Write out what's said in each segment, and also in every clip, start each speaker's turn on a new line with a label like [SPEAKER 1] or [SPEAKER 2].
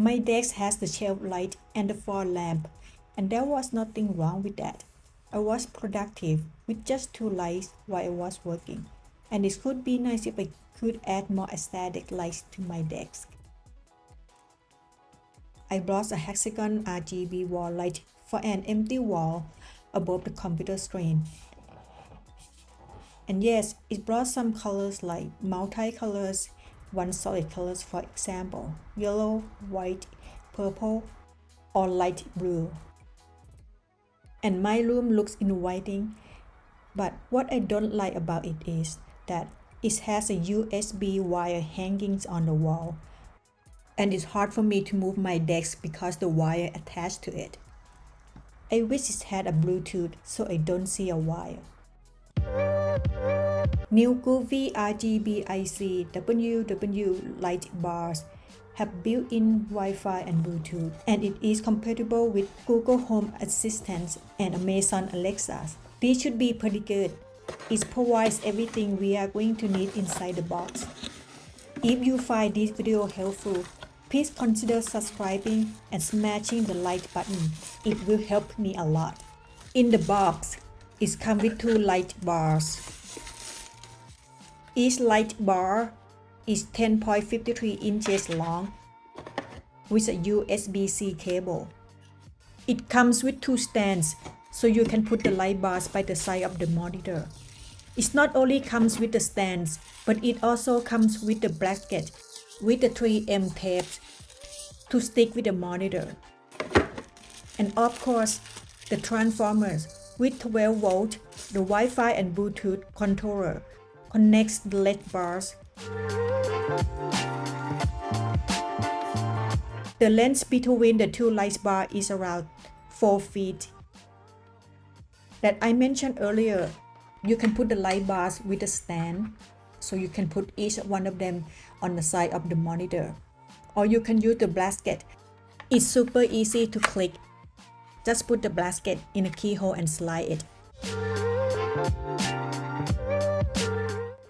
[SPEAKER 1] My desk has the shelf light and the fog lamp, and there was nothing wrong with that. I was productive with just 2 lights while I was working, and it could be nice if I could add more aesthetic lights to my desk. I bought a Hexagon RGB wall light for an empty wall above the computer screen. And yes, it brought some colors like multi-colors, one solid colors, for example, yellow, white, purple, or light blue. And my room looks inviting, but what I don't like about it is that it has a USB wire hanging on the wall, and it's hard for me to move my desk because the wire attached to it. I wish it had a Bluetooth so I don't see a wire. New Govee RGBICWW Light Bars have built-in Wi-Fi and Bluetooth, and it is compatible with Google Home Assistant and Amazon Alexa. This should be pretty good. It provides everything we are going to need inside the box. If you find this video helpful, please consider subscribing and smashing the like button. It will help me a lot. In the box, it comes with 2 light bars. Each light bar is 10.53 inches long with a USB-C cable. It comes with 2 stands, so you can put the light bars by the side of the monitor. It not only comes with the stands, but it also comes with the bracket with the 3M tapes to stick with the monitor. And of course, the transformers with 12 volt, the Wi-Fi and Bluetooth controller connects the light bars. The length between the 2 light bars is around 4 feet. That I mentioned earlier, you can put the light bars with a stand, so you can put each one of them on the side of the monitor. Or you can use the basket. It's super easy to click. Just put the basket in a keyhole and slide it.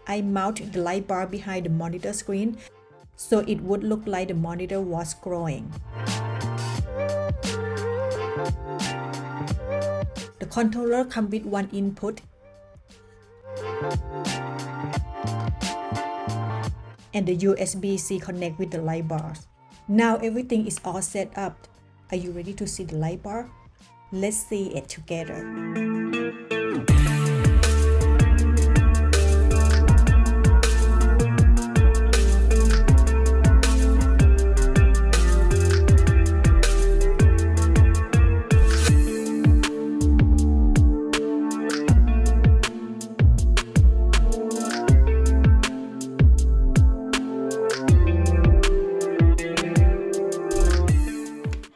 [SPEAKER 1] I mount the light bar behind the monitor screen so it would look like the monitor was growing. The controller comes with 1 input and the USB-C connect with the light bars. Now everything is all set up. Are you ready to see the light bar? Let's see it together.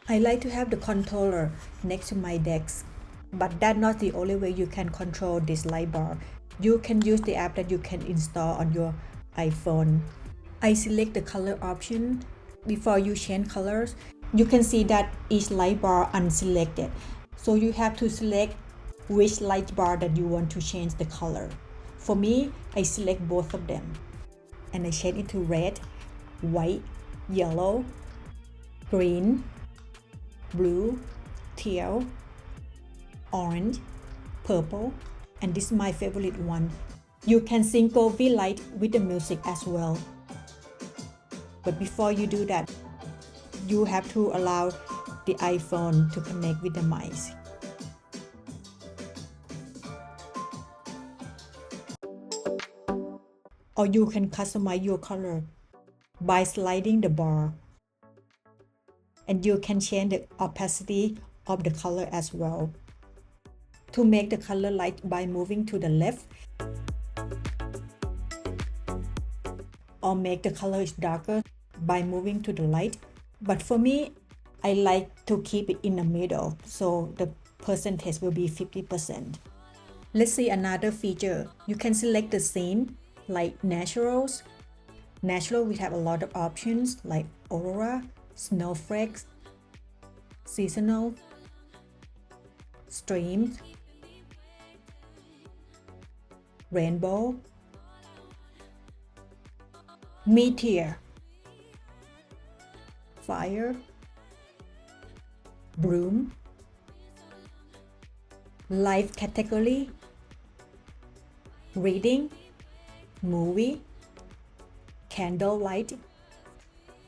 [SPEAKER 1] I like to have the controller next to my desk, but that's not the only way you can control this light bar. You can use the app that you can install on your iPhone. I select the color option. Before you change colors, you can see that each light bar unselected. So you have to select which light bar that you want to change the color. For me, I select both of them, and I change it to red, white, yellow, green, blue, teal, orange, purple, and this is my favorite one. You can sync Govee light with the music as well. But before you do that, you have to allow the iPhone to connect with the mice. Or you can customize your color by sliding the bar. And you can change the opacity of the color as well. To make the color light by moving to the left, or make the color darker by moving to the light. But for me, I like to keep it in the middle, so the percentage will be 50%. Let's see another feature. You can select the scene like naturals. Natural, we have a lot of options like aurora, snowflakes, seasonal, streams, rainbow, meteor, fire, broom, life category, reading, movie, candlelight,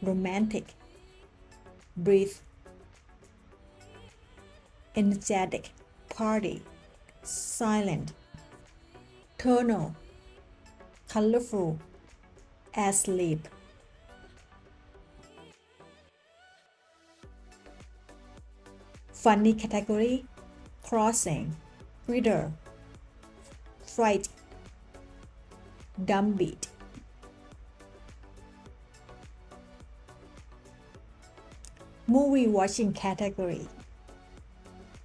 [SPEAKER 1] romantic, breathe, energetic, party, silent, tonal, colorful, asleep. Funny category, crossing, reader, fright, dumb beat. Movie watching category,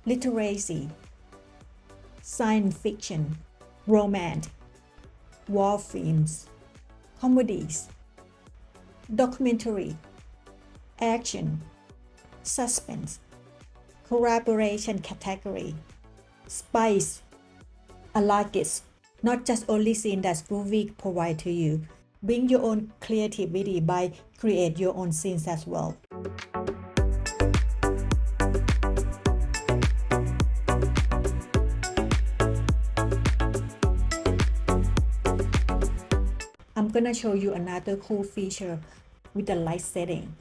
[SPEAKER 1] literacy, science fiction, romance, war films, comedies, documentary, action, suspense. Collaboration category, spice, alagas, not just only scene that Govee provide to you. Bring your own creativity by create your own scenes as well. I'm gonna show you another cool feature with the light setting.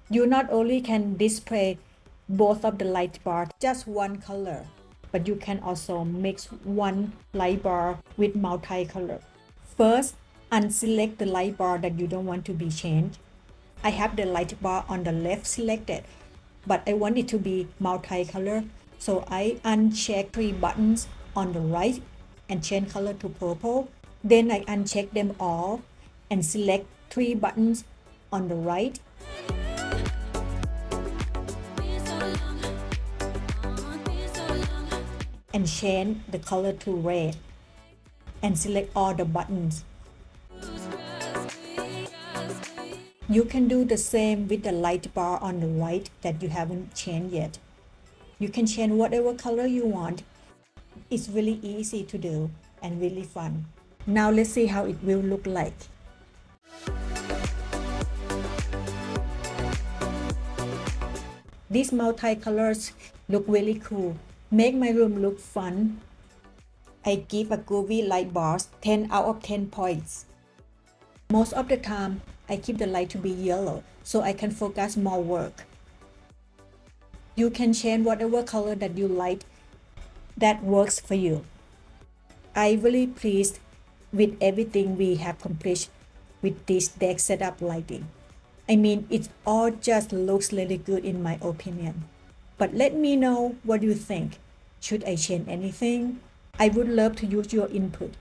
[SPEAKER 1] You not only can display both of the light bar just one color, but you can also mix one light bar with multi-color. First, unselect the light bar that you don't want to be changed. I have the light bar on the left selected, but I want it to be multi-color, so I uncheck 3 buttons on the right and change color to purple. Then I uncheck them all and select 3 buttons on the right and change the color to red and select all the buttons. You can do the same with the light bar on the right that you haven't changed yet. You can change whatever color you want. It's really easy to do and really fun. Now let's see how it will look like. These multi-colors look really cool. Make my room look fun. I give a Govee light bars 10 out of 10 points. Most of the time, I keep the light to be yellow so I can focus more work. You can change whatever color that you like that works for you. I'm really pleased with everything we have accomplished with this deck setup lighting. I mean, it all just looks really good in my opinion. But let me know what you think. Should I change anything? I would love to use your input.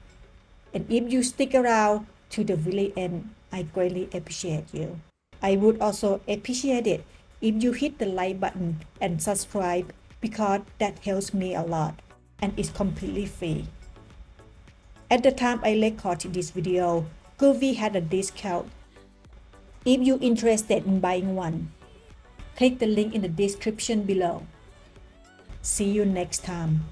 [SPEAKER 1] And if you stick around to the very end, I greatly appreciate you. I would also appreciate it if you hit the like button and subscribe because that helps me a lot and it's completely free. At the time I recorded this video, Govee had a discount. If you're interested in buying one, click the link in the description below. See you next time.